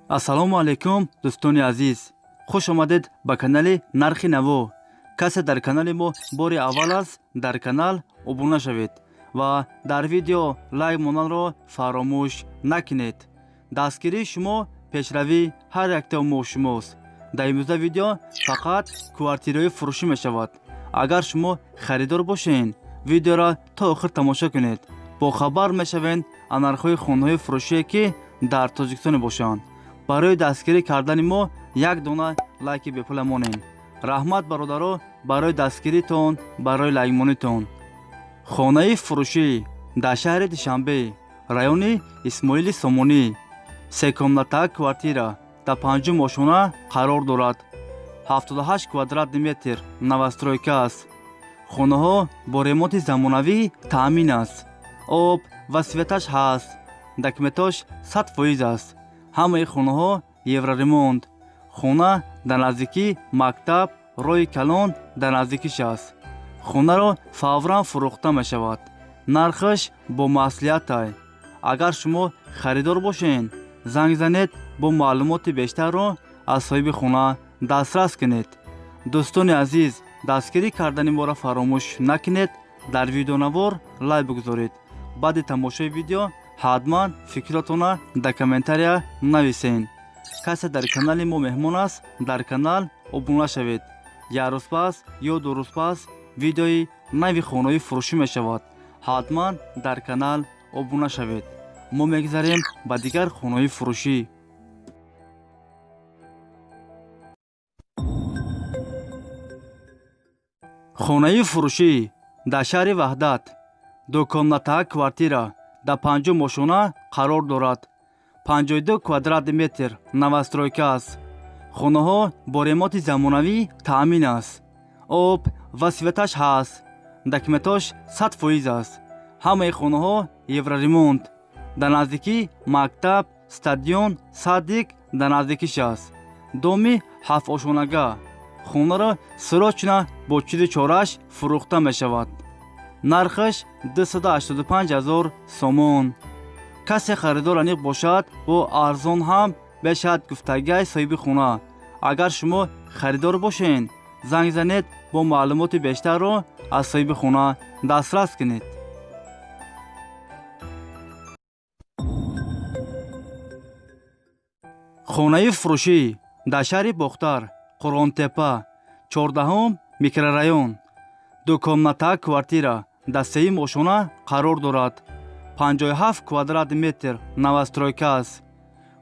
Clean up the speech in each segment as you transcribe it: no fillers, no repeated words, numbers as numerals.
ассалому алайкум дӯстони азиз, хуш омадед ба канали Нархи Наво. касе дар канали мо бори аввал аст, дар канал обуна шавед ва дар видео лайк монанро фаромӯш накунед. дастгирии шумо пешравии ҳар яктаи мо шумост. дар имрӯза видео фақат квартираҳои фурӯшӣ мешавад. агар шумо харидор бошед, видеоро то охир тамошо кунед. бохабар мешавед аз нархҳои хонаҳои фурӯшие ки дар Тоҷикистон мебошанд. барои дастгирӣ кардани мо як дона лайки бепула монед. раҳмат бародаро барои дастгиритон, барои лайкмонитон. хонаи фурӯшӣ дар шаҳри Душанбе, райони Исмоили Сомонӣ, секомната квартира дар 5 ошона қарор дорад. 78 квадратный метр новостройка аст. хонаҳо бо ремонти замонавӣ таъмин аст. об ва светаш ҳаст. документош 100% аст. ҳамаи хонаҳо евроремонт. хона дар наздикии мактаб, роҳи калон дар наздикиш аст. хонаро фавран фурӯхта мешавад. нархаш бо маслиҳатай. агар шумо харидор бошед, занг занед, бо маълумоти бештарро аз соҳиби хона дастрас кунед. дӯстони азиз, дастгирӣ кардани моро фаромӯш накунед. дар видеонавор лайк бигузоред. баъди тамошои видео ҳатман фикротона дар комментария нависед. касе дар канали мо меҳмон аст, дар канал обуна шавед. як рӯз пас ё ду рӯз пас видеои нави хонаҳои фурӯшӣ мешавад. ҳатман дар канал обуна шавед. мо мегзарем ба дигар хонаҳои фурӯшӣ. хонаи фурӯшӣ дар шаҳри Ваҳдат, дукомната квартира дар 5 ошона қарор дорад. 52 квадратный метр новостройка аст. хонаҳо бо ремонти замонавӣ таъмин аст. об ва светаш ҳаст. документош 100% аст. ҳамаи хонаҳо евроремонт. дар наздикии мактаб, стадион, садик дар наздикиш аст. доми 7 ошонага. хонаро срочна бо чизи чораш фурӯхта мешавад. нархаш 285 000 сомон. касе харидор аниқ бошад, бо арзон ҳам мешавад гуфтагии соҳиби хона. агар шумо харидор бошед, занг занед, бо маълумоти бештарро аз соҳиби хона дастрас кунед. хонаи фурӯшӣ дар шаҳри Бохтар, Қуронтепа, 14 микрорайон, дукомната квартира дар 3 ошона қарор дорад. 57 квадратный метр новостройка аст.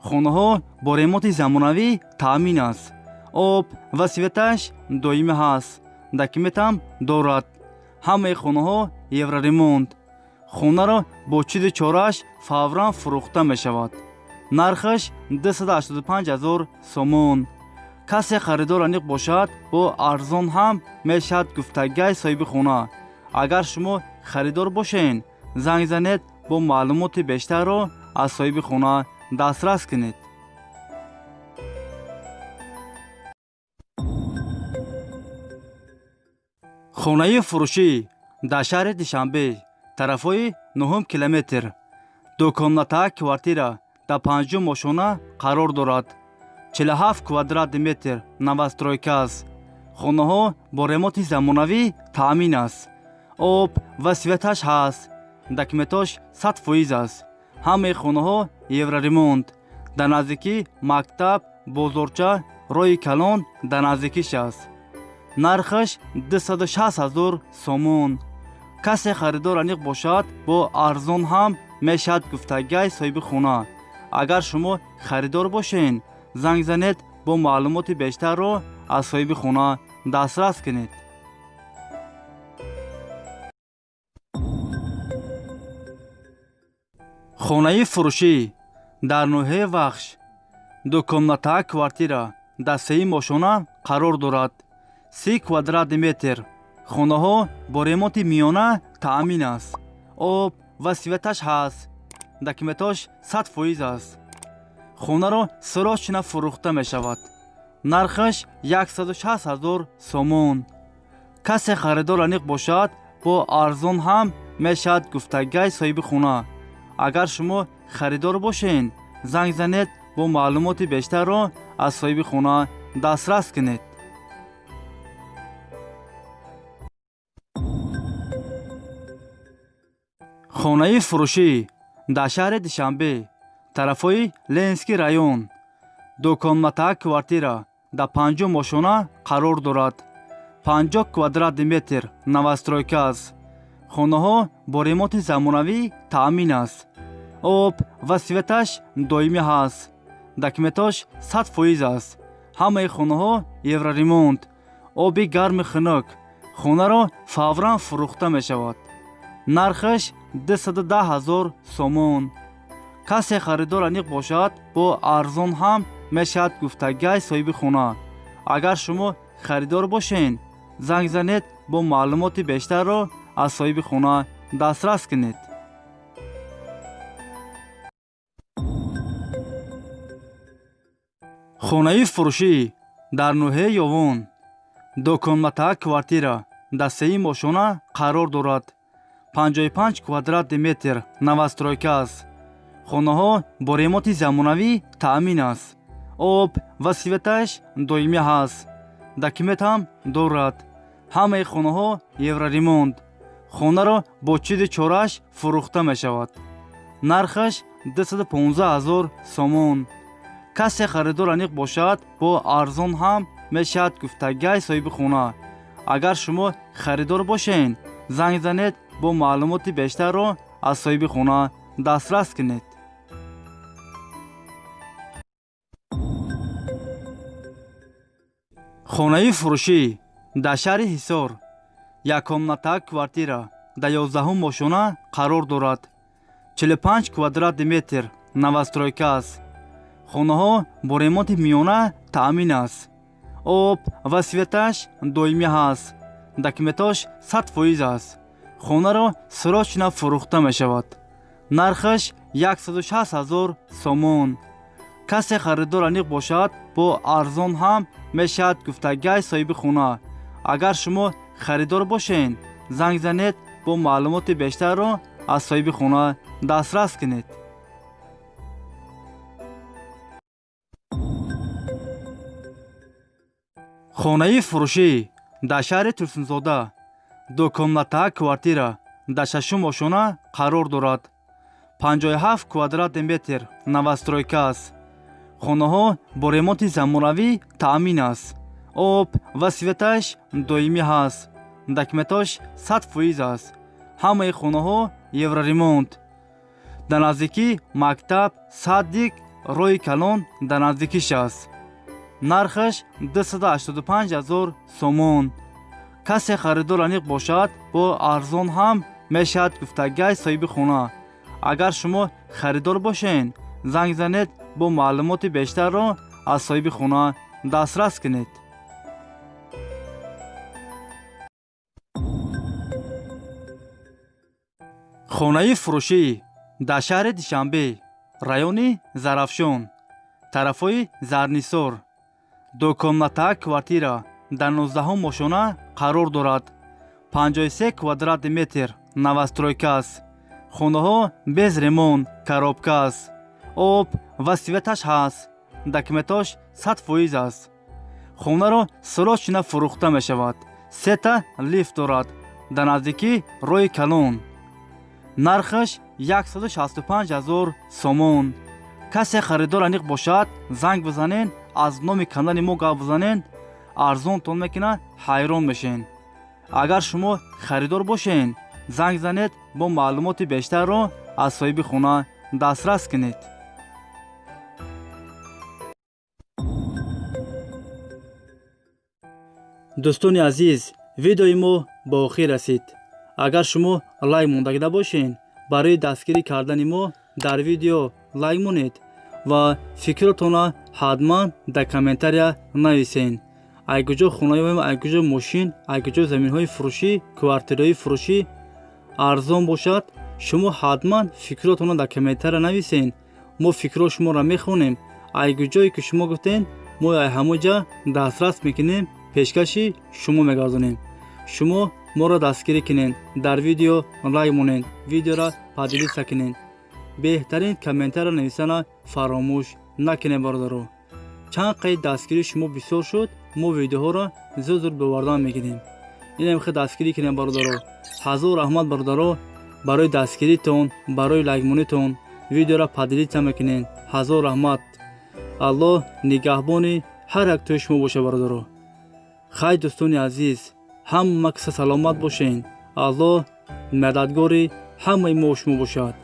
хонаҳо бо ремонти замонавӣ таъмин аст. об ва светаш доимӣ ҳаст. документам дорад. ҳамаи хонаҳо евроремонт. хонаро бо чизи чораш фавран фурӯхта мешавад. нархаш 285 000 сомон. касе харидор аниқ бошад, бо арзон ҳам мешавад гуфтагии соҳиби хона. агар шумо харидор бошед, занг занед, бо маълумоти бештарро аз соҳиби хона дастрас кунед. хонаи фурӯшӣ дар шаҳри Душанбе, тарафҳои 9 километр, дукомната квартира дар 5 ошона қарор дорад. 47 квадратный метр новостройка аст. хонаҳо бо ремонти замонавӣ таъмин аст. об ва светаш ҳаст. документош 100% аст. ҳамаи хонаҳо евроремонт. дар наздикии мактаб, бозорча, роҳи калон дар наздикиш аст. нархаш 260 000 сомон. касе харидор аниқ бошад, бо арзон ҳам мешавад гуфтагии соҳиби хона. агар шумо харидор бошед, занг занед, бо маълумоти бештарро аз соҳиби хона дастрас кунед. хонаи фурӯшӣ дар ноҳияи Вахш, дукомната квартира дар 3 ошона қарор дорад. 30 квадратный метр. хонаҳо бо ремонти миёна таъмин аст. об ва светаш ҳаст. документош 100% аст. хонаро срочна фурӯхта мешавад. нархаш 160 000 сомон. касе харидор аниқ бошад, бо арзон ҳам мешавад гуфтагии соҳиби хона. агар шумо харидор бошед, занг занед, бо маълумоти бештарро аз соҳиби хона дастрас кунед. хонаи фурӯшӣ дар шаҳри Душанбе, тарафҳои Ленинский район. дуконматаак квартира дар 5 мошона қарор дорад. 50 квадратный метр новостройка аст. хонаҳо бо ремонти замонавӣ таъмин аст. об ва светаш доимӣ ҳаст. документош 100% аст. ҳамаи хонаҳо евроремонт. оби гарми хунук. хонаро фавран фурӯхта мешавад. нархаш 210,000 сомон. касе харидор аниқ бошад, бо арзон ҳам мешавад гуфтагиҳои соҳиби хона. агар шумо харидор бошен, занг занед, бо маълумоти бештарро аз соҳиби хона дастрас кунед. хонаи фурӯшӣ дар ноҳияи Ёвон. дуконматаак квартира дар 3 мошона қарор дорад. 55 квадратный метр новостройка аст. хонаҳо бо ремонти замонавӣ таъмин аст. об ва светаш доимӣ ҳаст. документ ҳам дорад. ҳамаи хонаҳо евроремонт. хонаро бо чизи чорааш фурӯхта мешавад. нархаш 215,000 сомон. касе харидор аниқ бошад, бо арзон ҳам мешавад гуфтагиҳои соҳиби хона. агар шумо харидор бошен, занг занед, бо маълумоти бештарро аз соҳиби хона дастрас кунед. хонаи фурӯшӣ дар шаҳри Ҳисор. якомнатаак квартира дар 11 мошона қарор дорад. 45 квадратный метр новостройка аст. хонаҳо бо ремонти миёна таъмин аст. об ва светаш доимӣ ҳаст. документош 100% аст. хонаро срочно фурӯхта мешавад. нархаш 160,000 сомон. касе харидор аниқ бошад, бо арзон ҳам мешавад гуфтагиҳои соҳиби хона. агар шумо харидор бошен, занг занед, бо маълумоти бештарро аз соҳиби хона дастрас кунед. хонаи фурӯшӣ дар шаҳри Турсунзода. дуконматаак квартира дар 6 мошона қарор дорад. 57 квадратный метр новостройка аст. хонаҳо бо ремонти замонавӣ таъмин аст. об ва светаш доимӣ ҳаст. документош 100% аст. ҳамаи хонаҳо евроремонт. дар наздикии мактаб Саддик роҳи калон дар наздикиш аст. нархаш 285,000 сомон. касе харидор аниқ бошад, бо арзон ҳам мешавад гуфтагиҳои соҳиби хона. агар шумо харидор бошен, занг занед, бо маълумоти бештарро аз соҳиби хона дастрас кунед. хонаи фурӯшӣ дар шаҳри Душанбе, райони Зарафшон, тарафҳои Зарнисор. дуконматаак квартира дар 19 мошона қарор дорад. 53 квадратный метр новостройка аст. хонаҳо без ремонт, коробка аст. об ва светаш ҳаст. документош 100% аст. хонаро срочно фурӯхта мешавад. 3 лифт дорад дар наздикии роҳи калон. нархаш 165,000 сомон. касе харидор аниқ бошад, занг бизанен, аз номи канали мо гап бизанен, арзонтон мекуна, ҳайрон мешен. агар шумо харидор бошен, занг занед, бо маълумоти бештарро аз соҳиби хона дастрас кунед. дӯстони азиз, видеои мо ба охир расид. агар шумо лайк мондагӣ набошен, барои дастгирӣ кардани мо дар видео лайк монед ва фикротона ҳатман дар комментария нависен. айкуҷо хонаҳои, айкуҷо мошин, айкуҷо заминҳои фурӯшӣ, квартираҳои фурӯшӣ арзон бошад, шумо ҳатман фикротона дар комментария нависен. мо фикро шуморо мехонем. айкуҷое ки шумо гуфтен, мо ҳамоҷа дастрас мекунем, пешкаши шумо мегардонем. шумо моро дастгирӣ кунен, дар видео лайк монен, видеоро падилиса кунен. беҳтарин комментария нависана фаромӯш накунед бародаро. чанд қайд дастгирӣ шумо бисёр шуд, мо видеоҳоро зуд ба вардан мегирем. инам хе дастгирӣ кунед бародаро. ҳазор раҳмат бародаро барои дастгиритон, барои лайкмонитон. видеоро падилита мекунед. ҳазор раҳмат. аллоҳ нигаҳбони ҳар яктои шумо боша бародаро. хай дӯстони азиз, ҳама каса саломат бошед. аллоҳ мададгори ҳамаи мо шумо бошад.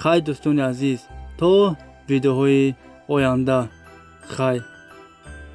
хай дӯстони азиз, то видеоҳои оянда. хай.